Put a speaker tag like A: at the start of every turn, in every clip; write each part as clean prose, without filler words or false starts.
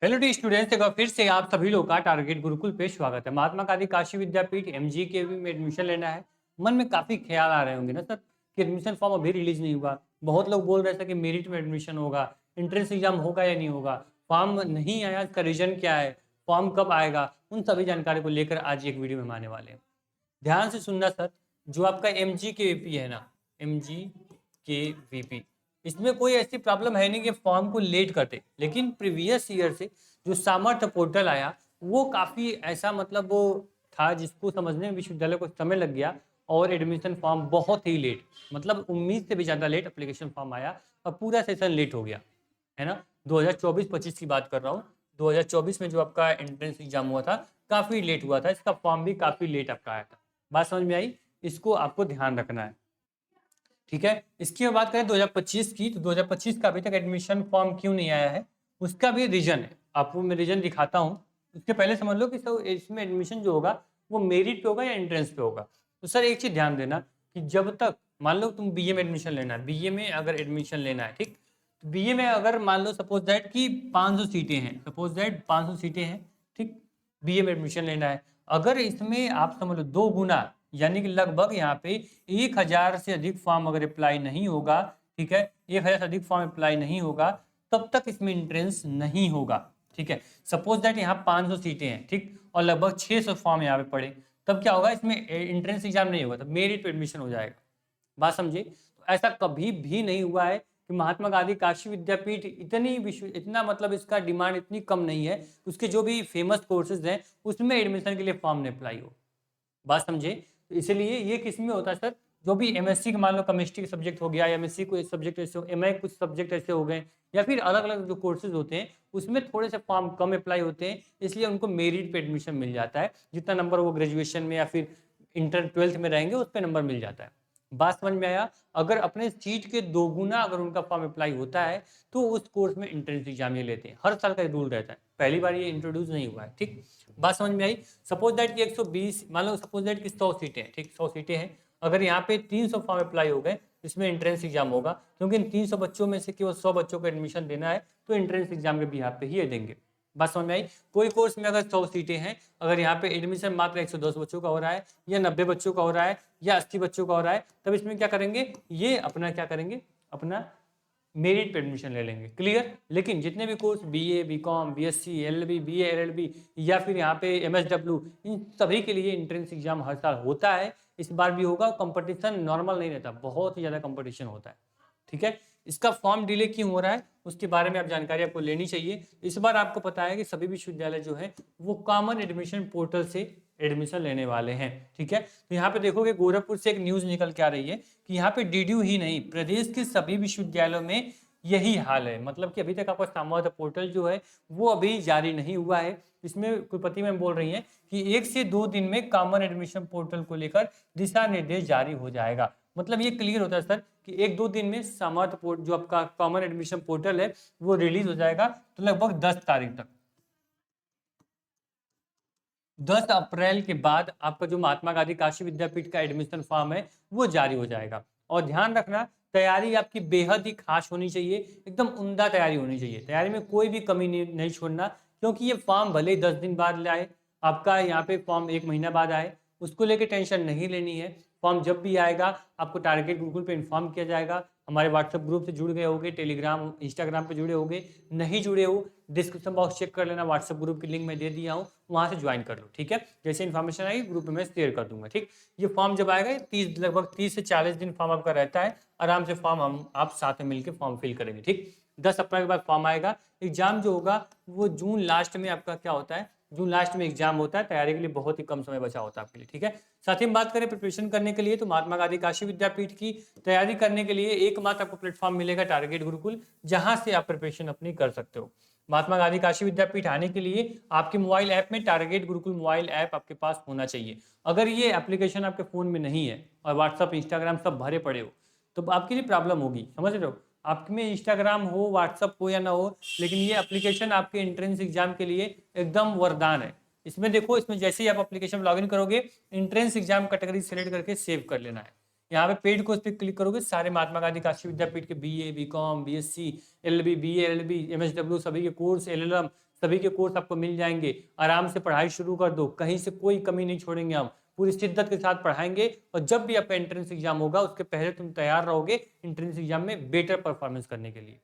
A: Hello D students, एक बार फिर से आप सभी लोग का टारगेट गुरुकुल पे स्वागत है। महात्मा गांधी काशी विद्यापीठ एमजीकेवी में एडमिशन लेना है। मन में काफी ख्याल आ रहे होंगे ना सर कि एडमिशन फॉर्म अभी रिलीज नहीं हुआ। बहुत लोग बोल रहे थे कि मेरिट में एडमिशन होगा, एंट्रेंस एग्जाम होगा या नहीं होगा, फॉर्म नहीं आया, इसका रीजन क्या है, फॉर्म कब आएगा, उन सभी जानकारी को लेकर आज एक वीडियो में हम आने वाले हैं। ध्यान से सुनना सर। जो आपका एमजीकेवीपी है ना, एमजीकेवीपी, इसमें कोई ऐसी प्रॉब्लम है नहीं कि फॉर्म को लेट करते, लेकिन प्रीवियस ईयर से जो सामर्थ्य पोर्टल आया वो काफी ऐसा मतलब वो था जिसको समझने में विश्वविद्यालय को समय लग गया और एडमिशन फॉर्म बहुत ही लेट, मतलब उम्मीद से भी ज्यादा लेट एप्लीकेशन फॉर्म आया और पूरा सेशन लेट हो गया, है ना। 2024-25 की बात कर रहा हूँ। 2024 में जो आपका एंट्रेंस एग्जाम हुआ था काफी लेट हुआ था, इसका फॉर्म भी काफी लेट आपका आया था। बात समझ में आई? इसको आपको ध्यान रखना है, ठीक है। इसकी बात करें 2025 की, तो 2025 का अभी तक एडमिशन फॉर्म क्यों नहीं आया है, उसका भी रीजन है। आपको मैं रीजन दिखाता हूँ। उसके पहले समझ लो कि सर इसमें एडमिशन जो होगा वो मेरिट पे होगा या एंट्रेंस पे होगा। तो सर एक चीज ध्यान देना कि जब तक मान लो तुम बीए में एडमिशन लेना है, बीए में अगर एडमिशन लेना है, ठीक, तो बीए में अगर मान लो सपोज दैट कि 500 सीटें हैं, सपोज दैट 500 सीटें हैं, ठीक, बीए में एडमिशन लेना है। अगर इसमें आप समझ लो 2 गुना, यानी कि लगभग यहाँ पे 1000 से अधिक फॉर्म अगर अप्लाई नहीं होगा, ठीक है, 1000 से अधिक फॉर्म अप्लाई नहीं होगा, तब तक इसमें एंट्रेंस नहीं होगा, ठीक है। सपोज दैट यहाँ 500 सीटें हैं, ठीक, और लगभग 600 फॉर्म यहाँ पे पड़े, तब क्या होगा, इसमें एंट्रेंस एग्जाम नहीं होगा, तब मेरिट पे एडमिशन हो जाएगा। बात समझे? तो ऐसा कभी भी नहीं हुआ है कि महात्मा गांधी काशी विद्यापीठ इतना मतलब इसका डिमांड इतनी कम नहीं है, उसके जो भी फेमस कोर्सेज हैं उसमें एडमिशन के लिए फॉर्म नहीं अप्लाई हो। बात समझे? तो इसलिए ये किस में होता है सर, जो भी एमएससी का मान लो केमिस्ट्री का सब्जेक्ट हो गया, एमएससी को सब्जेक्ट ऐसे, एमए कुछ सब्जेक्ट ऐसे हो गए, या फिर अलग अलग जो कोर्सेज होते हैं उसमें थोड़े से फॉर्म कम अप्लाई होते हैं, इसलिए उनको मेरिट पे एडमिशन मिल जाता है। जितना नंबर वो ग्रेजुएशन में या फिर इंटर 12th में रहेंगे उस पर नंबर मिल जाता है। बात समझ में आया? अगर अपने सीट के 2 गुना अगर उनका फॉर्म अप्लाई होता है तो उस कोर्स में एंट्रेंस एग्जाम ये लेते हैं। हर साल का रूल रहता है, पहली बार ये इंट्रोड्यूस नहीं हुआ है, ठीक। बात समझ में आई? सपोज दैट कि 120, मान लो सपोज दैट कि 100 सीटें हैं, ठीक, 100 सीटें हैं। अगर यहाँ पे 300 फॉर्म अप्लाई हो गए, इसमें एंट्रेंस एग्जाम होगा, क्योंकि इन 300 बच्चों में से केवल 100 बच्चों को एडमिशन देना है, तो एंट्रेंस एग्जाम के भी यहाँ पे ही ये देंगे। बात समझ में आई? कोई कोर्स में अगर 100 सीटें हैं, अगर यहाँ पे एडमिशन मात्र 110 बच्चों का हो रहा है, या 90 बच्चों का हो रहा है, या 80 बच्चों का हो रहा है, तब इसमें क्या करेंगे, ये अपना क्या करेंगे, अपना मेरिट पे एडमिशन ले लेंगे। क्लियर? लेकिन जितने भी course BA, BCom, BSc, LLB, BA, LLB, या फिर यहाँ पे एमएसडब्ल्यू, इन सभी के लिए एंट्रेंस एग्जाम हर साल होता है, इस बार भी होगा। कंपटीशन नॉर्मल नहीं रहता, बहुत ही ज्यादा कंपटीशन होता है, ठीक है। इसका फॉर्म डिले क्यों हो रहा है उसके बारे में आप जानकारी आपको लेनी चाहिए। इस बार आपको पता है कि सभी विश्वविद्यालय जो है वो कॉमन एडमिशन पोर्टल से एडमिशन लेने वाले हैं, ठीक है। तो यहाँ पे देखोगे गोरखपुर से एक न्यूज निकल के आ रही है कि यहाँ पे डीडीयू ही नहीं, प्रदेश के सभी विश्वविद्यालयों में यही हाल है। मतलब कि अभी तक आपका सामर्थ्य पोर्टल जो है वो अभी जारी नहीं हुआ है। इसमें कुलपति मैम बोल रही हैं कि 1 से 2 दिन में कॉमन एडमिशन पोर्टल को लेकर दिशा निर्देश जारी हो जाएगा। मतलब ये क्लियर होता है सर कि 1-2 दिन में सामर्थ्य पोर्ट जो आपका कॉमन एडमिशन पोर्टल है वो रिलीज हो जाएगा। तो लगभग 10 तारीख तक, 10 अप्रैल के बाद आपका जो महात्मा गांधी काशी विद्यापीठ का एडमिशन फॉर्म है वो जारी हो जाएगा। और ध्यान रखना, तैयारी आपकी बेहद ही खास होनी चाहिए, एकदम उम्दा तैयारी होनी चाहिए, तैयारी में कोई भी कमी नहीं छोड़ना। क्योंकि ये फॉर्म भले ही 10 दिन बाद लाए, आपका यहाँ पे फॉर्म 1 महीना बाद आए, उसको लेकर टेंशन नहीं लेनी है। फॉर्म जब भी आएगा आपको टारगेट गूगल पे इन्फॉर्म किया जाएगा। हमारे व्हाट्सएप ग्रुप से जुड़ गए होगे, टेलीग्राम, इंस्टाग्राम पे जुड़े होगे, नहीं जुड़े हो डिस्क्रिप्शन बॉक्स चेक कर लेना, व्हाट्सएप ग्रुप की लिंक मैं दे दिया हूँ, वहां से ज्वाइन कर लो, ठीक है। जैसे इन्फॉर्मेशन आएगी ग्रुप में मैं शेयर कर दूंगा, ठीक। ये फॉर्म जब आएगा 30, लगभग 30 से 40 दिन फॉर्म आपका रहता है, आराम से फॉर्म हम आप साथ में मिलकर फॉर्म फिल करेंगे, ठीक। 10 अप्रैल के बाद फॉर्म आएगा। एग्जाम जो होगा वो जून लास्ट में आपका क्या होता है, जून लास्ट में एग्जाम होता है। तैयारी के लिए बहुत ही कम समय बचा होता है आपके लिए, ठीक है। साथ ही हम बात करें प्रिपरेशन करने के लिए, तो महात्मा गांधी काशी विद्यापीठ की तैयारी करने के लिए एकमात्र आपको प्लेटफॉर्म मिलेगा टारगेट गुरुकुल, जहां से आप प्रिपरेशन अपनी कर सकते हो। महात्मा गांधी काशी विद्यापीठ आने के लिए आपके मोबाइल ऐप में टारगेट गुरुकुल मोबाइल ऐप आपके पास होना चाहिए। अगर ये एप्लीकेशन आपके फोन में नहीं है और व्हाट्सअप, इंस्टाग्राम सब भरे पड़े हो, तो आपके लिए प्रॉब्लम होगी, समझ रहे हो। आप में इंस्टाग्राम हो, व्हाट्सअप हो या ना हो, लेकिन ये एप्लीकेशन आपके एंट्रेंस एग्जाम के लिए एकदम वरदान है। इसमें देखो, इसमें जैसे ही आप एप्लीकेशन लॉगिन करोगे, एंट्रेंस एग्जाम कैटेगरी सेलेक्ट करके सेव कर लेना है। यहाँ पे पेड कोर्स पे क्लिक करोगे, सारे महात्मा गांधी काशी विद्यापीठ के BA, BCom, BSc, LLB, BA, LLB, MSW सभी के कोर्स, एलएलएम सभी के कोर्स आपको मिल जाएंगे। आराम से पढ़ाई शुरू कर दो, कहीं से कोई कमी नहीं छोड़ेंगे हम, पूरी शिद्दत के साथ पढ़ाएंगे। और जब भी आपका एंट्रेंस एग्जाम होगा उसके पहले तुम तैयार रहोगे एंट्रेंस एग्जाम में बेटर परफॉर्मेंस करने के लिए।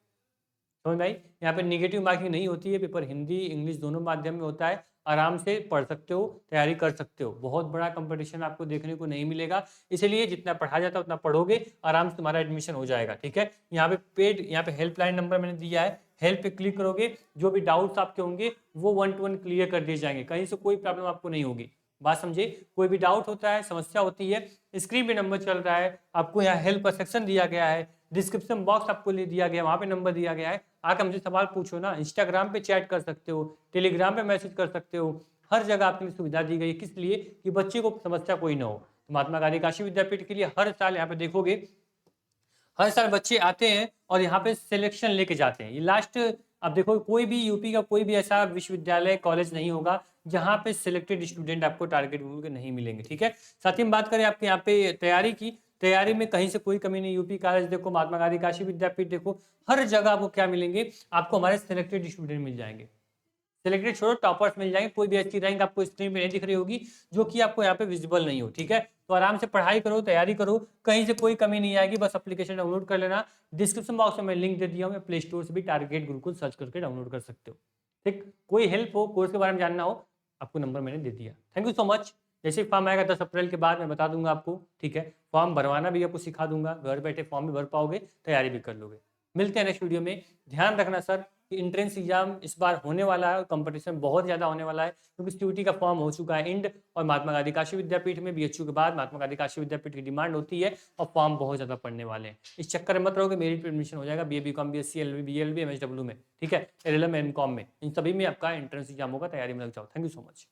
A: समझ में आई? यहाँ पे निगेटिव मार्किंग नहीं होती है, पेपर हिंदी इंग्लिश दोनों माध्यम में होता है। आराम से पढ़ सकते हो, तैयारी कर सकते हो, बहुत बड़ा कंपटीशन आपको देखने को नहीं मिलेगा। इसलिए जितना पढ़ा जाता है उतना पढ़ोगे, आराम से तुम्हारा एडमिशन हो जाएगा। ठीक है, यहाँ पे पेड, यहाँ पे हेल्पलाइन नंबर मैंने दिया है, हेल्प पे क्लिक करोगे, जो भी डाउट्स आपके होंगे वो 1 to 1 क्लियर कर दिए जाएंगे, कहीं से कोई प्रॉब्लम आपको नहीं होगी। बात समझे? कोई भी डाउट होता है, समस्या होती है, स्क्रीन पे नंबर चल रहा है, आपको यहाँ हेल्प का सेक्शन दिया गया है, डिस्क्रिप्शन बॉक्स आपको ले दिया गया है, वहाँ पे नंबर दिया गया है, आकर हमसे सवाल पूछो ना। इंस्टाग्राम पे चैट कर सकते हो, टेलीग्राम पे मैसेज कर सकते हो, हर जगह आपके लिए सुविधा दी गई है। किस लिए? कि बच्चे को समस्या कोई ना हो। तो महात्मा गांधी काशी विद्यापीठ के लिए हर साल यहाँ पे देखोगे, हर साल बच्चे आते हैं और यहाँ पे सिलेक्शन लेके जाते हैं। ये लास्ट, अब देखो कोई भी यूपी का कोई भी ऐसा विश्वविद्यालय कॉलेज नहीं होगा जहाँ पे सिलेक्टेड स्टूडेंट आपको टारगेट ग्रुप के नहीं मिलेंगे। ठीक है, साथ ही हम बात करें आपके यहाँ पे तैयारी की, तैयारी में कहीं से कोई कमी नहीं। यूपी कॉलेज देखो, महात्मा गांधी काशी विद्यापीठ देखो, हर जगह आपको क्या मिलेंगे? आपको हमारे सिलेक्टेड स्टूडेंट मिल जाएंगे। सिलेक्टेड छोड़ो, टॉपर्स मिल जाएंगे। कोई भी अच्छी रैंक आपको स्क्रीन पे नहीं दिख रही होगी जो कि आपको यहाँ पे विजिबल नहीं हो। ठीक है, तो आराम से पढ़ाई करो, तैयारी करो, कहीं से कोई कमी नहीं आएगी। बस एप्लीकेशन डाउनलोड कर लेना, डिस्क्रिप्शन बॉक्स में मैं लिंक दे दिया हूँ, प्ले स्टोर से भी टारगेट गुरुकुल सर्च करके डाउनलोड कर सकते हो। ठीक, कोई हेल्प हो, कोर्स के बारे में जानना हो, आपको नंबर मैंने दे दिया। Thank you so much. जैसे फॉर्म आएगा 10 अप्रैल के बाद मैं बता दूंगा आपको। ठीक है, फॉर्म भरवाना भी आपको सिखा दूंगा, घर बैठे फॉर्म भी भर पाओगे, तैयारी भी कर लोगे। मिलते हैं नेक्स्ट वीडियो में। ध्यान रखना सर कि इंट्रेंस एग्जाम इस बार होने वाला है और कंपटीशन बहुत ज़्यादा होने वाला है, क्योंकि सीयूटी का फॉर्म हो चुका है इंड, और महात्मा गांधी काशी विद्यापीठ में बीएचयू के बाद महात्मा गांधी काशी विद्यापीठ की डिमांड होती है और फॉर्म बहुत ज़्यादा पड़ने वाले हैं। इस चक्कर में मत रहोगे, मेरिट पे एडमिशन हो जाएगा, BA, BCom, BSc, LLB, BLB, MSW में। ठीक है, एलएलएम, एमकॉम में, इन सभी में आपका एंट्रेंस एग्जाम होगा, तैयारी में लग जाओ। Thank you so much.